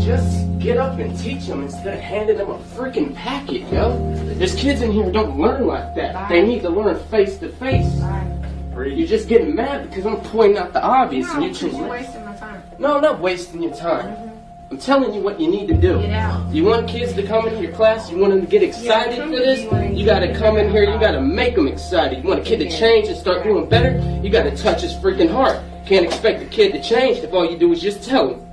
Just get up and teach them instead of handing them a freaking packet, yo. There's kids in here who don't learn like that. They need to learn face to face. You're just getting mad because I'm pointing out the obvious. No, and you're you're wasting my time. No, I'm not wasting your time. I'm telling you what you need to do. Get out. You want kids to come into your class? You want them to get excited for this? You got to come in here. You got to make them excited. You want a kid to change and start doing better? You got to touch his freaking heart. Can't expect a kid to change if all you do is just tell him.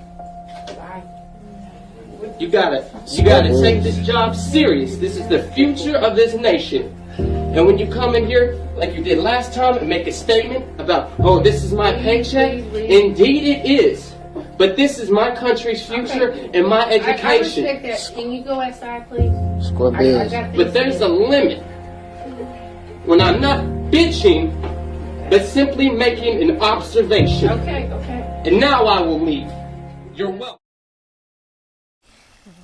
You gotta take this job serious. This is the future of this nation. And when you come in here, like you did last time, and make a statement about, oh, this is my paycheck, indeed it is. But this is my country's future and my education. I respect that. Can you go outside, please? But there's a limit. When I'm not bitching, but simply making an observation. Okay. And now I will leave. You're welcome.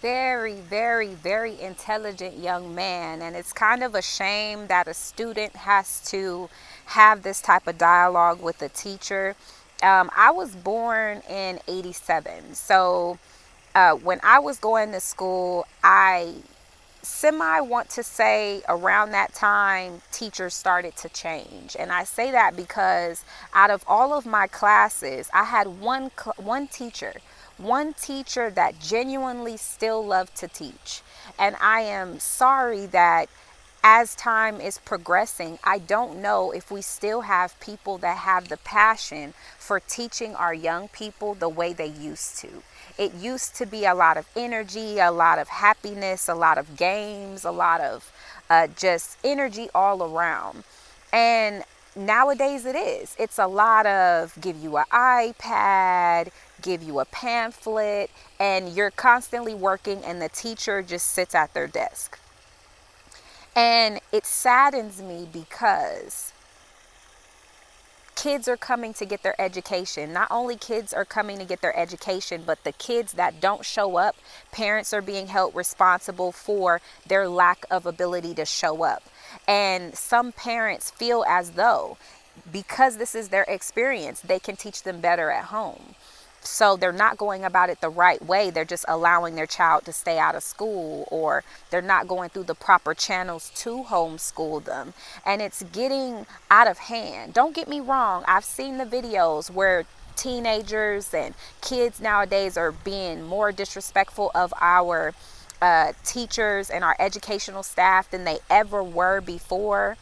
Very, very, very intelligent young man. And it's kind of a shame that a student has to have this type of dialogue with a teacher. I was born in '87. So when I was going to school, I want to say around that time, teachers started to change. And I say that because out of all of my classes, I had one teacher that genuinely still loved to teach. And I am sorry that as time is progressing, I don't know if we still have people that have the passion for teaching our young people the way they used to. It used to be a lot of energy, a lot of happiness, a lot of games, a lot of just energy all around. And nowadays it is. It's a lot of give you an iPad, give you a pamphlet, and you're constantly working and the teacher just sits at their desk. And it saddens me because kids are coming to get their education. Not only kids are coming to get their education, but the kids that don't show up, parents are being held responsible for their lack of ability to show up. And some parents feel as though because this is their experience, they can teach them better at home. So they're not going about it the right way. They're just allowing their child to stay out of school, or they're not going through the proper channels to homeschool them. And it's getting out of hand. Don't get me wrong. I've seen the videos where teenagers and kids nowadays are being more disrespectful of our teachers and our educational staff than they ever were before.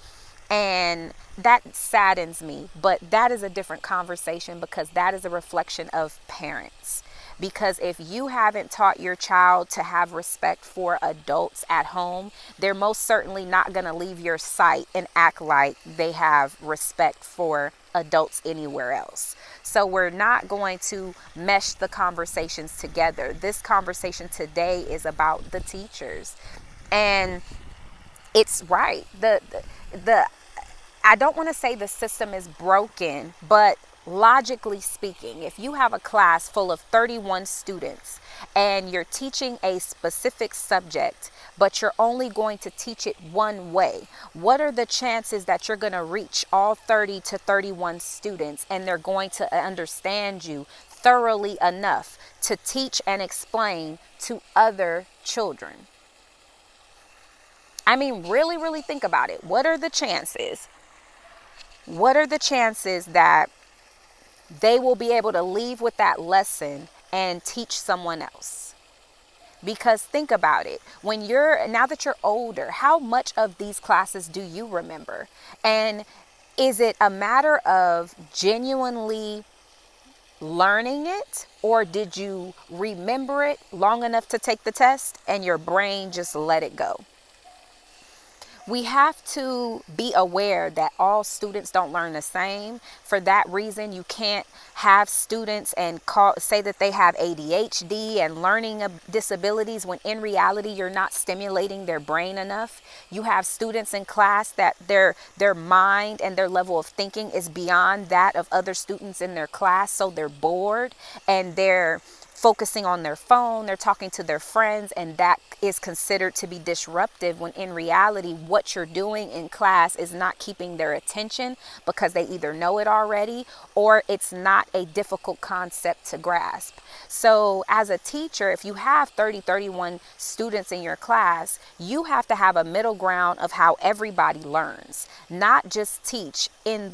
And that saddens me, but that is a different conversation because that is a reflection of parents. Because if you haven't taught your child to have respect for adults at home, they're most certainly not going to leave your sight and act like they have respect for adults anywhere else. So we're not going to mesh the conversations together. This conversation today is about the teachers. And it's right. I don't want to say the system is broken, but logically speaking, if you have a class full of 31 students and you're teaching a specific subject, but you're only going to teach it one way, what are the chances that you're going to reach all 30 to 31 students and they're going to understand you thoroughly enough to teach and explain to other children? I mean, really, really think about it. What are the chances? What are the chances that they will be able to leave with that lesson and teach someone else? Because think about it. Now that you're older, how much of these classes do you remember? And is it a matter of genuinely learning it, or did you remember it long enough to take the test and your brain just let it go? We have to be aware that all students don't learn the same. For that reason, you can't have students and say that they have ADHD and learning disabilities when in reality you're not stimulating their brain enough. You have students in class that their mind and their level of thinking is beyond that of other students in their class, so they're bored and they're focusing on their phone, they're talking to their friends, and that is considered to be disruptive, when in reality what you're doing in class is not keeping their attention because they either know it already or it's not a difficult concept to grasp. So as a teacher, if you have 31 students in your class, you have to have a middle ground of how everybody learns, not just teach teach in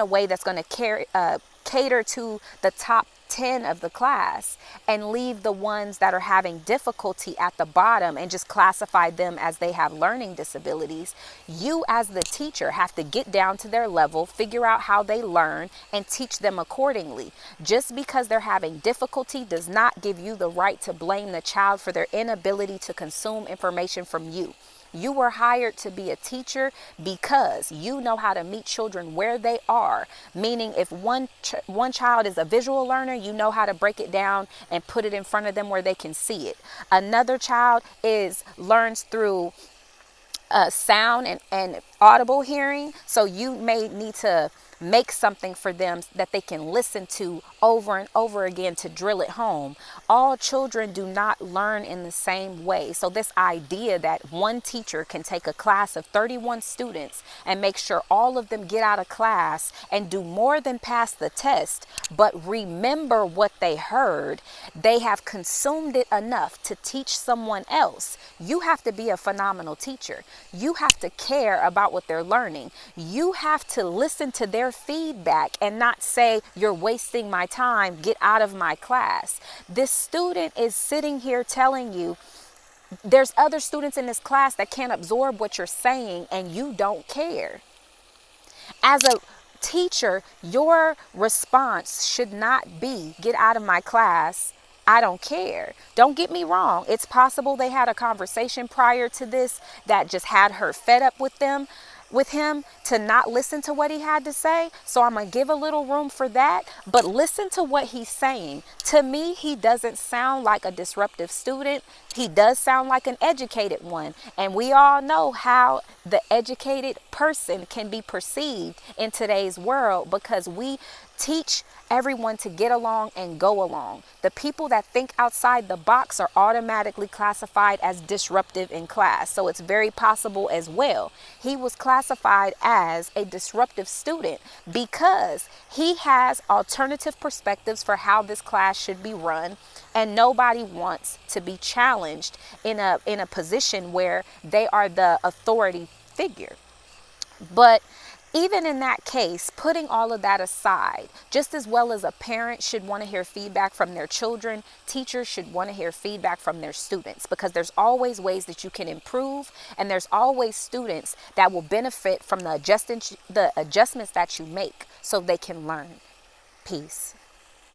a way that's going to cater to the top 10 of the class and leave the ones that are having difficulty at the bottom and just classify them as they have learning disabilities. You as the teacher have to get down to their level, figure out how they learn, and teach them accordingly. Just because they're having difficulty does not give you the right to blame the child for their inability to consume information from you. You were hired to be a teacher because you know how to meet children where they are. Meaning if one child is a visual learner, you know how to break it down and put it in front of them where they can see it. Another child learns through sound and audible hearing. So you may need to make something for them that they can listen to over and over again to drill it home. All children do not learn in the same way. So this idea that one teacher can take a class of 31 students and make sure all of them get out of class and do more than pass the test, but remember what they heard, they have consumed it enough to teach someone else. You have to be a phenomenal teacher. You have to care about what they're learning. You have to listen to their feedback and not say, you're wasting my time, get out of my class. This student is sitting here telling you there's other students in this class that can't absorb what you're saying and you don't care. As a teacher, your response should not be, get out of my class, I don't care. Don't get me wrong. It's possible they had a conversation prior to this that just had her fed up with him to not listen to what he had to say. So I'm going to give a little room for that, but listen to what he's saying. To me, he doesn't sound like a disruptive student. He does sound like an educated one. And we all know how the educated person can be perceived in today's world because we teach everyone to get along and go along. The people that think outside the box are automatically classified as disruptive in class. So it's very possible as well. He was classified as a disruptive student because he has alternative perspectives for how this class should be run, and nobody wants to be challenged in a position where they are the authority figure. But even in that case, putting all of that aside, just as well as a parent should want to hear feedback from their children, teachers should want to hear feedback from their students, because there's always ways that you can improve, and there's always students that will benefit from the adjustments that you make so they can learn. Peace.